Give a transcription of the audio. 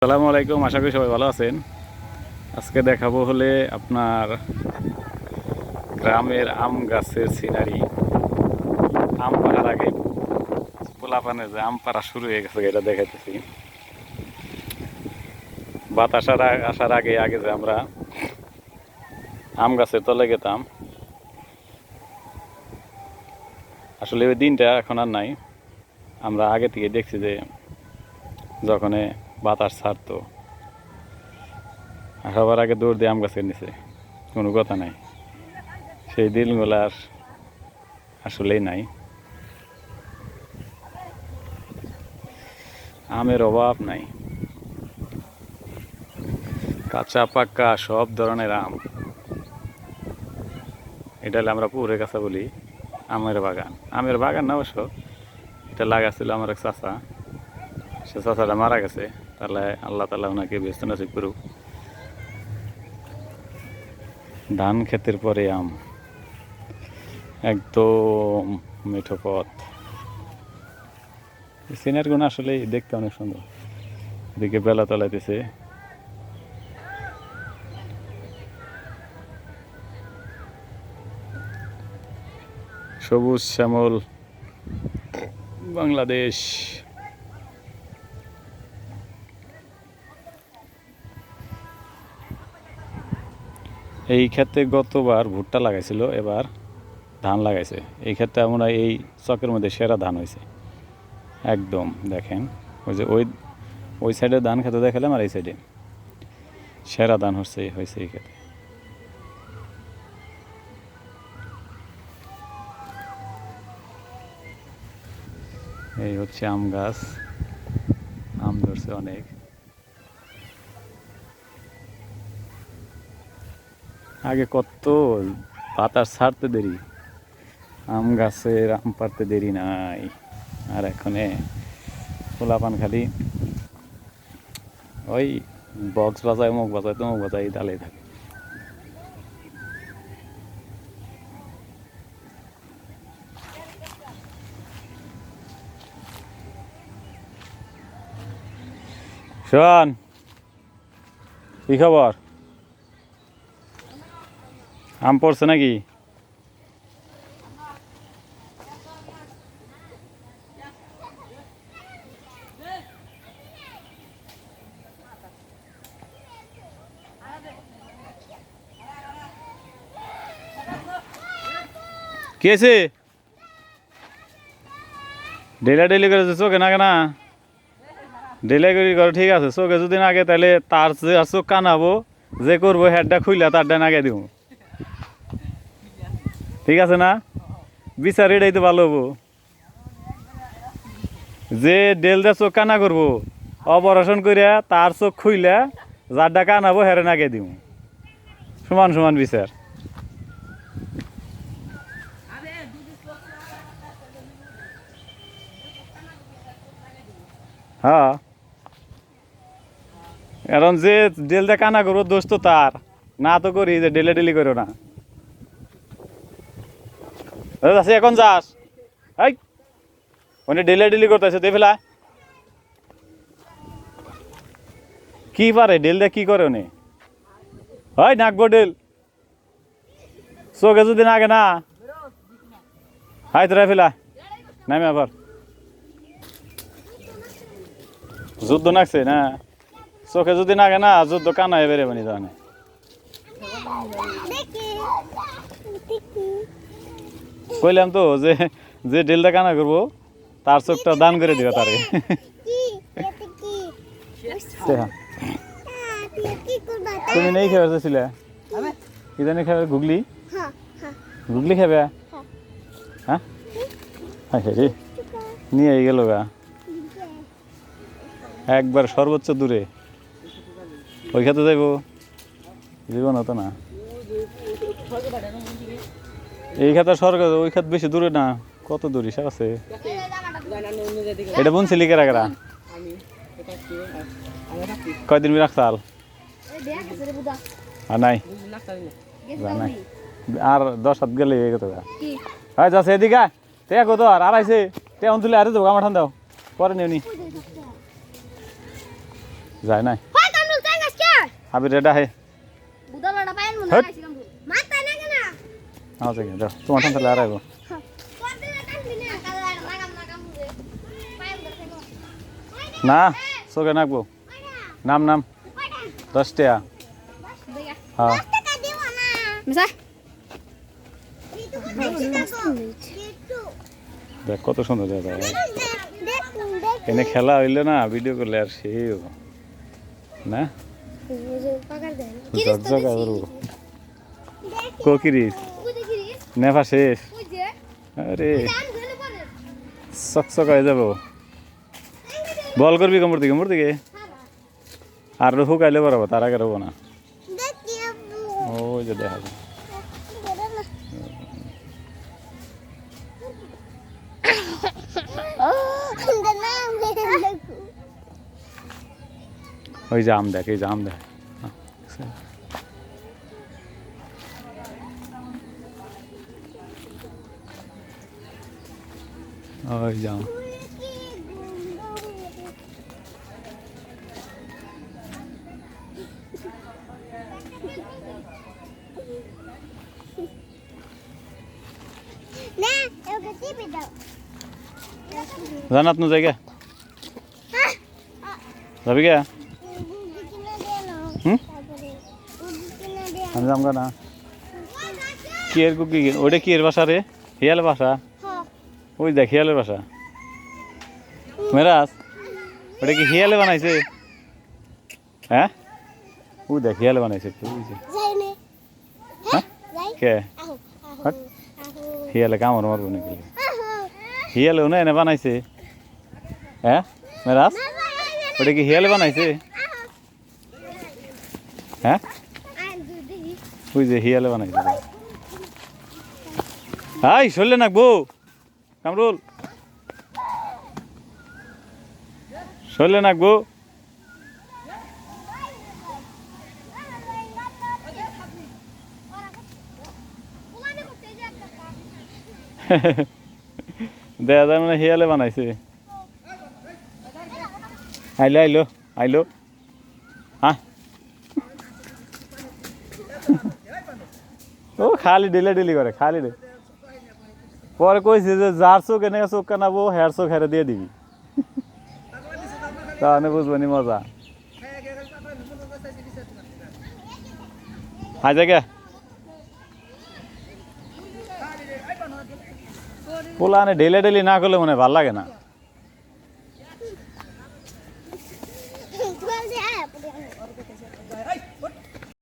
আসসালামু আলাইকুম, আশা করি সবাই ভালো আছেন। আজকে দেখাবো হলে আপনার গ্রামের আম গাছের সিনারি। আম পাড়ার আগে পোলাপানে যে আম পাড়া শুরু হয়ে গেছে এটা দেখাইতেছি। বাতাস আসার আগে আগে যে আমরা আম গাছের তলে গেতাম, আসলে ওই দিনটা এখন আর নাই। আমরা আগে থেকে দেখছি যে যখন বাতাস ছাড়তো সবার আগে দৌড় দিয়ে আম গাছের নিচে, কোনো কথা নাই। সেই দিনগুলো আর আসলেই নাই। আমের অভাব নাই, কাঁচা পাকা সব ধরনের আম। এটা আমরা পুরে কাঁচা বলি আমের বাগান। আমের বাগান না অবশ্য, এটা লাগাছিল আমার এক চাচা। সে চাচাটা মারা গেছে, তাহলে আল্লাহ তালা ওনাকে ব্যস্ত নসিব করুক। ধান ক্ষেতের পরে আম, একদম মিঠো পথ। সিনারিগুলো আসলে দেখতে অনেক সুন্দর। এদিকে বেলা তলাইতেছে, সবুজ শ্যামল বাংলাদেশ। এই ক্ষেত্রে গতবার ভুট্টা লাগাইছিল, এবার ধান লাগাইছে। এই ক্ষেত্রে মনে হয় এই চকের মধ্যে সেরা ধান হয়েছে। একদম দেখেন, ওই যে ওই সাইডে ধান খেতে দেখালাম, আর এই সাইডে সেরা ধান হয়েছে এই ক্ষেত্রে। এই হচ্ছে আম গাছ, আম ধরছে অনেক। আগে কত বাতাস ছাড়তে দেরি, আম গাছের আম পাড়তে দেরি নাই। আর এখানে পোলাপান খালি ওই বক্স বাজায়, মুখ বাজায়, তমুক বাজায়, ডালে থাকে। শোন, কি খবর? আম পড়ছে নাকি? কি আছে? ডেলি করে চোখে না কেনা? ডেলিভারি করে ঠিক আছে, চোখে যদি নাগে তাহলে তার যে আর চোখ কানাবো, যে করবো হেডটা খুইলা তারটা নাগে দিব। ঠিক আছে না? বিচার এটাই তো ভালো হবো। যে ডেলটা চোখ কানা করবো, অপারেশন করিয়া তার চোখ খুইলা যারটা কানাবো হেরে নাগে দিব। সমান সমান বিচার। হ্যাঁ, এখন যে ডেলটা কানা করবো দোষ তো তার না, তো করি যে ডেলি করো না। যাচ্ছি এখন, যাস এই উনি ডেলি করতেছে দে ফেলা। কি পারে ডেল দিয়ে কি করে উনি? হয় নাকবো ডেল, চোখে যদি নাগে না হাই তোরা ফেলা নামে আবার যুদ্ধ নাকছে না। চোখে যদি নাগে না যুদ্ধ কানা এবারে বানি তাহলে কইলাম তো যে যে ডেলটা কানা করবো তার চোখটা দান করে দিবা তারে। তুমি নেই খেয়ে আসছিলে, কি জানি খাবে? গুগলি, গুগলি খাবে? হ্যাঁ, রে নিয়ে গেল গা একবার সর্বোচ্চ দূরে। ওই খাতে যাইব, জীবন হতো না। এই খাতে সরকার, ওই খাত বেশি দূরে না। কত দূর হিসাব আছে? এটা বুনছিলি কেরা কেরা? কয়দিন রাখছাল? আর নাই, আর 10 হাত গেলে হয় যাচ্ছে এদিকে তে কত আর আড়াইছে তে তুলে আরে দেবো আমার ঠান দাও পরে নিও নি। যায় নাই হয় কামরুল চাই গাছকে আবির রেডা হে বুদালাটা পাইন মনে হট। আইছি কামরুল মাথা না কেন আও যাই দাও তোমার টান তাহলে আর আইবো কোনদিন কামবি না কালা লাগাম না কামরুল পাইন ধরতে না চোখে নাকবো নাম নাম 10 টাকা হ্যাঁ টাকা দিব না মিছা দেখ কত সুন্দর জায়গা এনে খেলা হইলে না ভিডিও করলে আর সেই হবো না জগজগা করবো কোকিরিস নেফা শেষ আরে চকচক হয়ে যাবো বল করবি কোমর দিকে আর শুকাইলে পারবো তার আগে রবো না ওই যে দেখা যায় ওই যে আম দেখ এই যে আম দেখ ওই যে আম জানাত নু জায়গা যাবি কে আমি যাম না কি এর কুকি ওইটা কি এর বাসা রে হিয়াল বাসা ওই দেখ হিয়ালের বাসা মেরাজ ওটা কি হিয়ালে বানাইছে হ্যাঁ ওই দেখ হিয়ালে বানাইছে হ্যাঁ কে হিয়ালে কামড় মারবো নাকি হিয়ালে না এনে বানাইছে হ্যাঁ মেরাজ ওটা কি হিয়ালে বানাইছে হ্যাঁ ওই যে হিয়ালে বানাইছে হাই শরীরে নাকবো কামরুল শরীরে নাকবো দেখা যায় মানে হিয়ালে বানাইছে আইলো হ্যাঁ ও খালি ডেলি করে খালি ডে পরে কইছে যে যার চোখ এনে চোখ কানাবো হেয়ার চোখ হেরে দিয়ে দিবি তাহলে বুঝবনি মজা হাই জায়গা পোলা ডেলি না করলে মনে হয় ভাল লাগে না